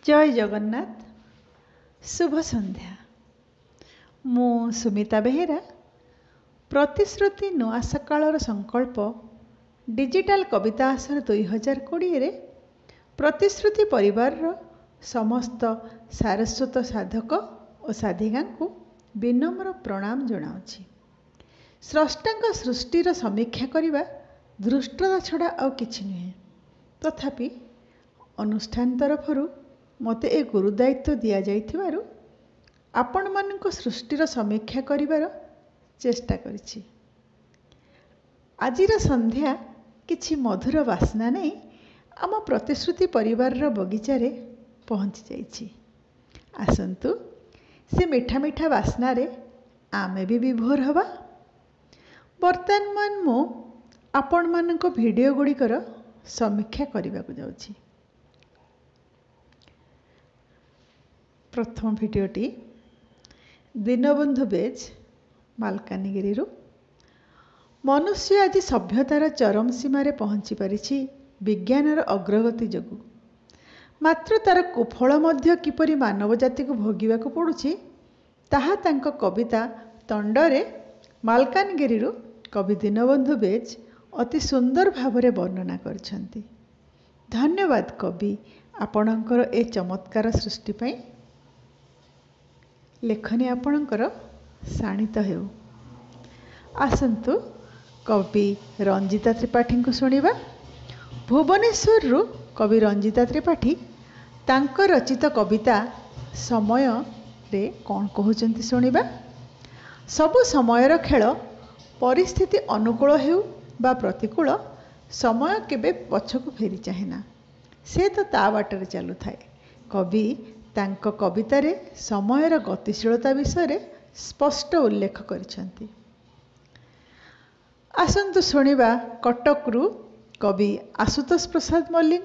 जय जगन्नाथ शुभ संध्या। मु सुमिता बेहेरा प्रतिश्रुति नुआ सकाळर संकल्प डिजिटल कविता आसर 2020 रे प्रतिश्रुति परिवार समस्त सारस्वत साधक और साधिका को विनम्र प्रणाम जनाऊँगी। स्रष्टांक सृष्टिर समीक्षा करने धृष्टता छड़ा आउ किछि नुहे। तथापि अनुष्ठान तरफरु मते ए गुरुदायित्व दिया जाइथिबारु आपण मानक सृष्टिर समीक्षा करिवार चेष्टा करिछि। आजिर संध्या किछि मधुर वासना नहीं आम प्रतिश्रुति परिवार बगीचारे पहुँची जाइछि। आसंतु से मीठा मीठा वासना रे आमे भी विभोर हवा। वर्तमान मु आपण मानक भिडियो गुड़िकर समीक्षा करने को जाउछि। प्रथम भिडियोटी दीनबंधु बेज मालकानगिरी। मनुष्य आज सभ्यतार चरम सीमार पहुँची पारिछि विज्ञानर अग्रगति जोगु। मात्र तार कुफल मध्य किपरि मानव जाति को भोगिबा को पड़ुछि ताहा तांको कविता तंडरे मालकानगिरी कवि दीनबंधु बेज अति सुंदर भावरे वर्णना करछंती। धन्यवाद कवि आपणकर ए चमत्कार सृष्टि पाई। लेखनी आपणकर शाणित हेउ। आसंतु कवि रंजिता त्रिपाठी को सुनिबा। भुवनेश्वर कवि रंजिता त्रिपाठी तांक रचित कविता समय रे कौन कहउचंती सुनिबा। सबु समयर खेल परिस्थिति अनुकूल हेउ बा प्रतिकूल समय केबे पछकु फेरी चाहेना, से तो ता बाटर चालू थाए। कवि तांको कवितारे समयर गतिशीलता विषय स्पष्ट उल्लेख करिसेंती। आसंतु सुनिबा कटकरू कवि आशुतोष प्रसाद मल्लिक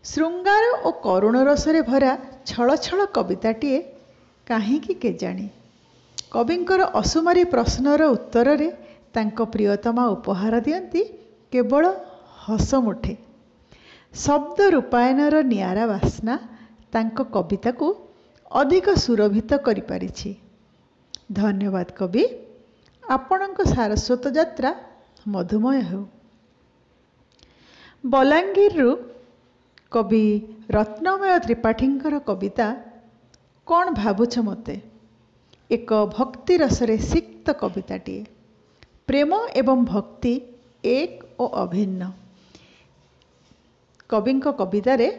श्रृंगार और करुण रसरे भरा छल छल कविताटीए काहींकी केजाणी। कविंकर असुमारी प्रश्नर उत्तर रे तांको प्रियतमा उपहार दियंती केवल हस मुठे। शब्द रूपायनर नियारा वासना तांको कविता को अधिक सुरभित करि पारिछि। धन्यवाद कवि आपणक सारस्वत यात्रा मधुमय हो। बलांगीर कवि रत्नमय त्रिपाठींकर कविता कौन भावुछ मते एक भक्ति रसरे सिक्त कविताटीए। प्रेम एवं भक्ति एक और अभिन्न। कविंक कवितारे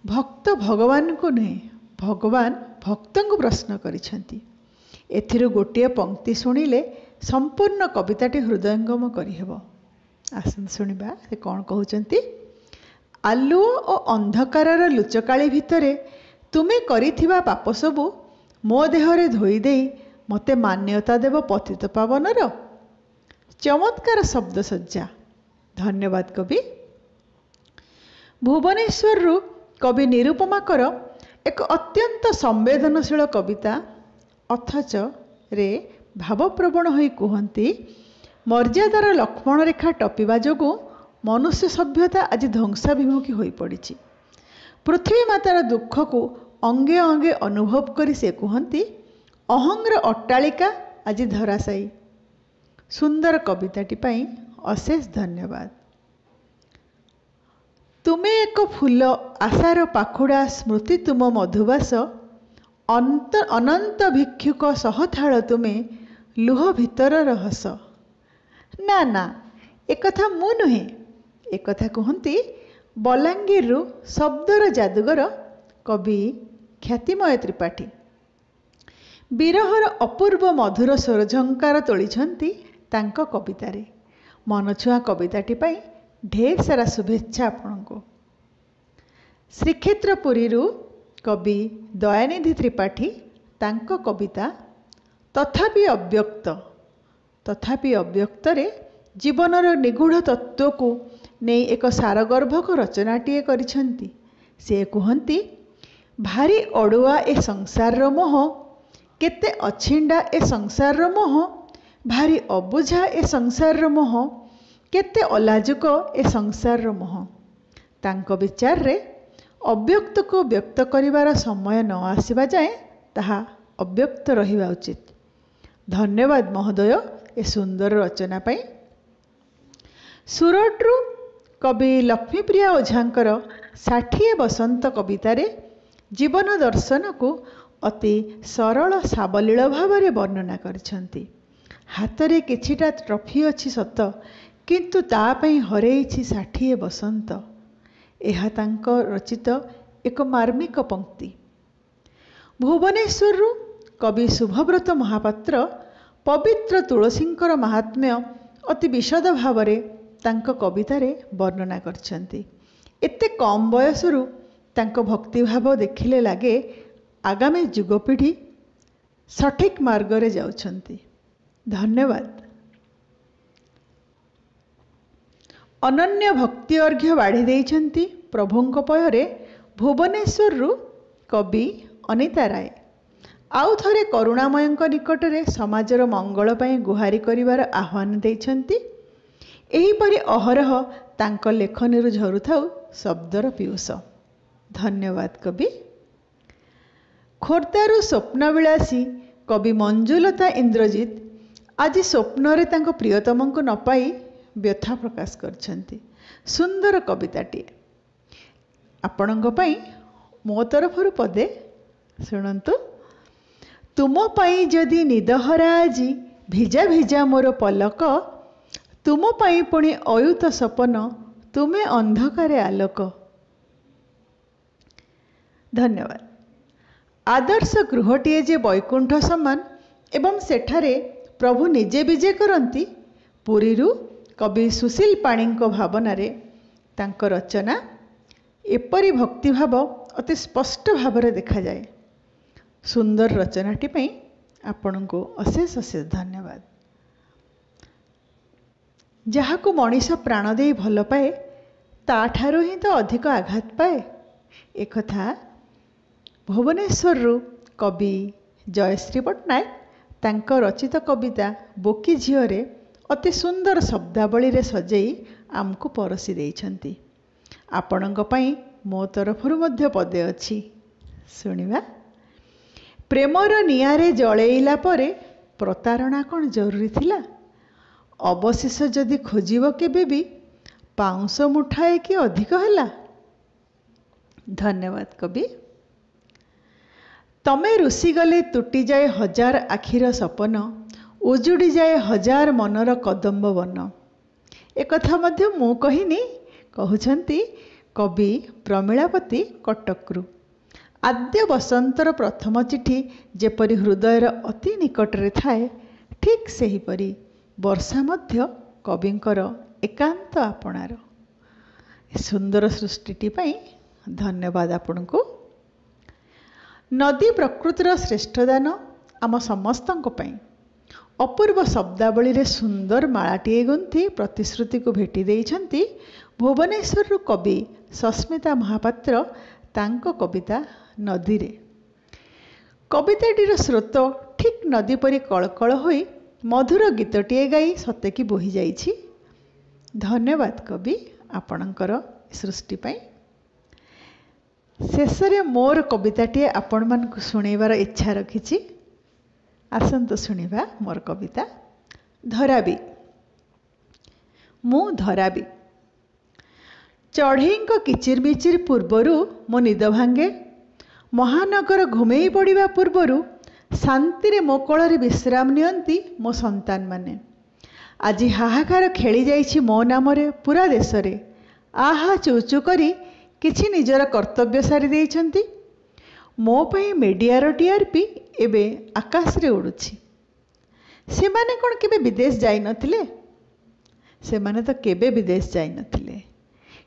भक्त भगवान को नुहे भगवान भक्त को प्रश्न करिसेंती। एथिरु गोटिए पंक्ति सुनिले संपूर्ण कविताटी हृदयंगम करिहेबो। आसन सुनिबा से कौन कहउचंती। आलुओ और अंधकारर लुचकाली भितरे तुमे करिथिबा पाप सबु मो देहरे धोई देई मते मान्यता देव पतित पावनर। चमत्कार शब्द सज्जा। धन्यवाद कवि। भुवनेश्वर कवि निरुपमाकर एक अत्यंत संवेदनशील कविता अथच रे भावप्रवण होई कहती मर्यादार लक्ष्मण रेखा टपिबा जोगु मनुष्य सभ्यता आज ध्वंसाभिमुखी होई पड़िछि। पृथ्वी मातार दुख को अंगे अंगे अनुभव करी से कहती अहंग्र अट्टालिका आज धराशायी। सुंदर कविताटी पाई अशेष धन्यवाद। तुमे एक फूल आशार पाखुड़ा स्मृति तुम मधुबास अनंत भिक्षुक सहथाल तुमे लुह भीतर रहस। ना ना एकथा मु नुहे एकथा कहती बलांगीर शब्दर जादूगर कवि ख्यातिमय त्रिपाठी। विरहर अपूर्व मधुर स्वरझंकार तोलिछंती तांको कवितारे। मनछुआ कविताटी पाई ढेर सारा शुभेच्छा आपको। श्रीक्षेत्रपुरी कवि दयानिधि त्रिपाठी तांको कविता तथापि अव्यक्त रे जीवनर निगूढ़ तत्व को नहीं एक सारगर्भक रचनाटीए करिछंती। से कहती भारी अड़ुआ ए संसार मोह केते अछिंडा ए संसार मोह भारी अबुझा ए संसार मोह केते अलाजुक ए संसार मोह। तांको विचार रे अव्यक्त को व्यक्त करिवार समय न आसिबा जाए ताहा अव्यक्त रहिबा उचित। धन्यवाद महोदय ए सुंदर रचना पाई। सुरटरू कवि लक्ष्मीप्रिया ओझांकर 60 बसंत कवितारे जीवन दर्शन को अति सरल सावलील भाव में वर्णना करछंती। हातरे किछिटा ट्रफी अच्छी सत, किंतु तापाई हरेइछि 60 बसंत। एहा तांको रचित एक मार्मिक पंक्ति। भुवनेश्वर कवि शुभव्रत महापात्र पवित्र तुलसींकर महात्म्य अति विशद भाव में तांको कवितारे वर्णना करछंती। एते कम बयसरू तांको भक्तिभाव देखिले लागे आगामी युगपीढ़ी सठिक मार्ग रे जाउछंती। धन्यवाद। अनन्य भक्ति अर्घ्य बाढ़ी देइछंती प्रभुंक पୟରେ भुवनेश्वररू कवि अनिता राय। आउ थरे करुणामयंक निकटरे समाजर मंगल पई गुहारी करिवार आह्वान देइछंती। एहीपरि अहरह तांक लेखनीरु झरुथाउ शब्दर पीयूष। धन्यवाद कवि। खोर्धारू स्वप्नविलासी कवि मंजुलता इंद्रजित आज स्वप्न तांको प्रियतम को न पाई व्यथा प्रकाश करछंती। सुंदर कविताटी आपणक पई मो तरफरु पदे शुणंतु। तुम पाई जदि निदहरा आजी भिजा भिजा मोर पलक, तुम पाई पुणी अयुत सपन तुमे अंधकारे आलोक। धन्यवाद। आदर्श गृहटीए जे वैकुंठ समान एवं सेठारे प्रभु निजे विजे करती, पुरीरू कवि सुशील पाणीଙ୍କ भावनारे तांको रचना एपरी भक्तिभाव अति स्पष्ट भाव में देखा जाए। सुंदर रचनाटी पई आपनको अशेष अशेष धन्यवाद। जहाको मनीष प्राण दे भल पाए ताठारो ही तो अधिक आघात पाए। एक कथा भुवनेश्वर कवि जयश्री पट्टनायक तांको रचित कविता बोकी झियोरे अति सुंदर शब्दावली रे सजेई आमको परसी देइछंती। आपणक पई मो तरफरु मध्य पदे अछि सुनिबा। प्रेमर नियारे जळेइला परे प्रतारणा कौन जरूरी थिला? अवशेष जदि खोजिब केबे भी पाउंस मुठाए कि अधिक हैला। धन्यवाद कवि। तमे रुषि गले तुटी जाए हजार आखिर सपन, उजुड़ी जाए हजार मनर कदम्ब वन। एक कथा मध्य मु कहिनी, कहउछंती कवि प्रमिलापति कटकरू। आद्य बसंतर प्रथम चिठी जेपरी हृदयर अति निकटरे थाए, ठीक सेहीपरि वर्षा मध्य कविंकर एकांत आपणार। सुंदर सृष्टिटी पाई धन्यवाद आपनको। नदी प्रकृतिर श्रेष्ठ दान आम समस्तंक पाई। अपूर्व शब्दावली रे सुंदर मालाटीए गुंथि प्रतिश्रुति को भेटी देइछंती भुवनेश्वर कवि सस्मिता महापात्र तांको कविता नदी रे। कविताटीर स्रोत ठीक नदी परी कलकल होई मधुर गीतटीए गाई सते कि बोही जाइछि। धन्यवाद कवि आपणकर सृष्टि पाई। शेषरे मोर कविताटीए आपण मानकु सुणैबार इच्छा रखिछि। आसंतु शुणिबा मोर कविता धराबी। मु धराबी। चढ़ेईक किचिर मिचिर पूर्वरु मो निद भांगे। महानगर घुमेई पड़िबा पूर्वरु शांति रे मो कोଳରେ विश्राम नियंती मो संतान माने। आज हाहाकार खेली जाइछि मो नामरे पूरा देश रे। आहा चूचू करी किछि निजर कर्तव्य सारी देइछंती। मो पई मीडियार टीआरपी एबे आकाश रे उड़ुछि। सेमाने कोन केबे विदेश जाई नथिले? सेमाने तो केबे विदेश जाई नथिले।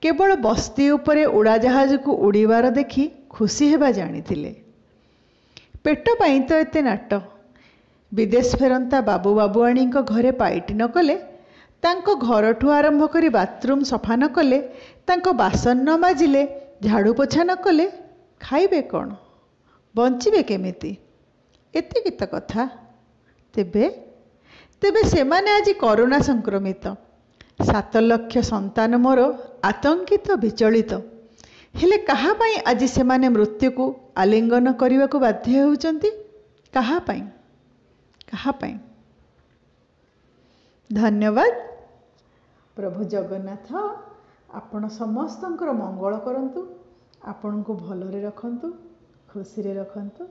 केवल बस्ती उपरे उड़ाजाहाज को उड़ीबार देखि खुशी हेबा जानिथिले। पेट पाई तो एते नाट। विदेश फेरंता बाबू बाबुआणी घरे पाइटी न कले, तांको घरठू आरंभ करी बाथरूम सफा न कले, तांको बासन न माजिले, झाड़ू पोछा न कले, खाइबे कौन? बंचिबे केमिति? एतिकी तो कथा। तेबे तेबे सेमाने आज कोरोना संक्रमित। 7 लाख संतान मोर आतंकित विचलित। हेले कहा पाई आज से माने मृत्यु को आलिंगन करने को बाध्य होउचंती? कहा पाई? कहा पाई? धन्यवाद। प्रभु जगन्नाथ आपण समस्तंकर मंगल करंतु, आपण को भलरे रखंतु, खुशी रे रखंतु।